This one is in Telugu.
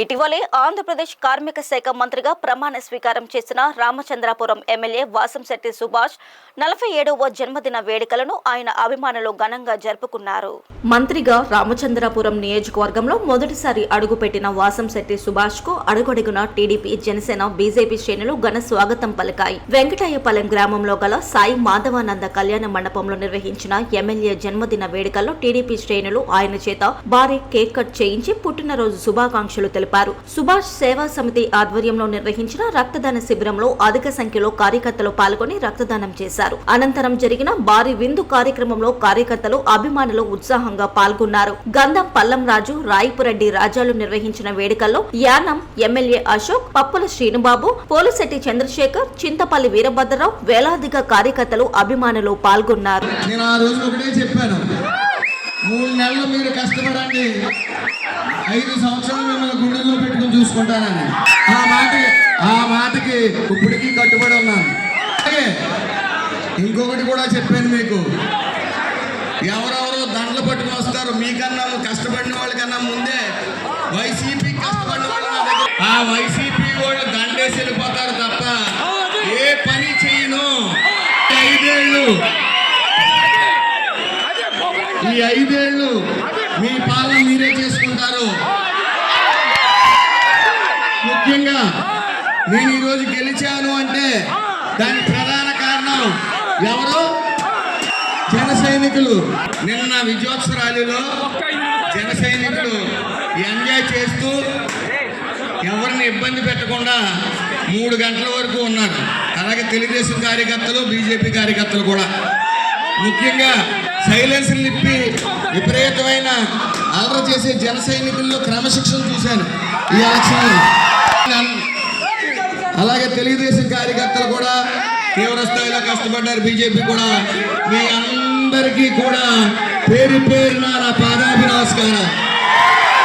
ఇటీవలే ఆంధ్రప్రదేశ్ కార్మిక శాఖ మంత్రిగా ప్రమాణ స్వీకారం చేసిన రామచంద్రాపురం ఎమ్మెల్యే వాసంశెట్టి సుభాష్ 47వ జన్మదిన వేడుకలను ఆయన అభిమానులు ఘనంగా జరుపుకున్నారు. మంత్రిగా రామచంద్రాపురం నియోజకవర్గంలో మొదటిసారి అడుగుపెట్టిన వాసంశెట్టి సుభాష్ కు అడుగడుగున టీడీపీ, జనసేన, బీజేపీ శ్రేణులు ఘన స్వాగతం పలికాయి. వెంకటయ్యపాలెం గ్రామంలో గల సాయి మాధవానంద కళ్యాణ మండపంలో నిర్వహించిన ఎమ్మెల్యే జన్మదిన వేడుకల్లో టీడీపీ శ్రేణులు ఆయన చేత భారీ కేక్ కట్ చేయించి పుట్టినరోజు శుభాకాంక్షలు తెలిపారు. సుభాష్ సేవా సమితి ఆధ్వర్యంలో నిర్వహించిన రక్తదాన శిబిరంలో అధిక సంఖ్యలో కార్యకర్తలు పాల్గొని రక్తదానం చేశారు. అనంతరం జరిగిన భారీ విందు కార్యక్రమంలో కార్యకర్తలు, అభిమానులు ఉత్సాహంగా పాల్గొన్నారు. గంధం పల్లం రాజు, రాయిపురెడ్డి రాజాలు నిర్వహించిన వేడుకల్లో యానం ఎమ్మెల్యే అశోక్, పప్పుల శ్రీనుబాబు, పోలిశెట్టి చంద్రశేఖర్, చింతపల్లి వీరభద్రరావు, వేలాదిగా కార్యకర్తలు, అభిమానులు పాల్గొన్నారు. 3 నెలలు మీరు కష్టపడండి, 5 సంవత్సరాలు మిమ్మల్ని గుండెల్లో పెట్టుకుని చూసుకుంటానని ఆ మాటకి ఇప్పటికీ కట్టుబడి ఉన్నాను. అలాగే ఇంకొకటి కూడా చెప్పాను మీకు, ఎవరెవరో దండలు పట్టుకుని వస్తారు, మీకన్నా కష్టపడిన వాళ్ళకన్నా ముందే వైసీపీ కష్టపడిన వాళ్ళు ఆ వైసీపీ వాళ్ళు దండేసి వెళ్ళిపోతారు తప్ప ఏ పని చేయను. 5 ఏళ్ళు మీ పాలన మీరే చేసుకుంటారు. ముఖ్యంగా నేను ఈరోజు గెలిచాను అంటే దానికి ప్రధాన కారణం ఎవరు? జన సైనికులు. నిన్న విజయోత్సవ ర్యాలీలో జన సైనికులు ఎంజాయ్ చేస్తూ ఎవరిని ఇబ్బంది పెట్టకుండా 3 గంటల వరకు ఉన్నారు. అలాగే తెలుగుదేశం కార్యకర్తలు, బీజేపీ కార్యకర్తలు కూడా ముఖ్యంగా సైలెన్సర్లు ఇప్పి విపరీతమైన అల్లరి చేసే జన సైనికుల్లో క్రమశిక్షణ చూశాను ఈ ఎలక్షన్. అలాగే తెలుగుదేశం కార్యకర్తలు కూడా తీవ్ర స్థాయిలో కష్టపడ్డారు. బీజేపీ కూడా. మీ అందరికీ కూడా పేరు పేరున నా పాదాభి నమస్కారం.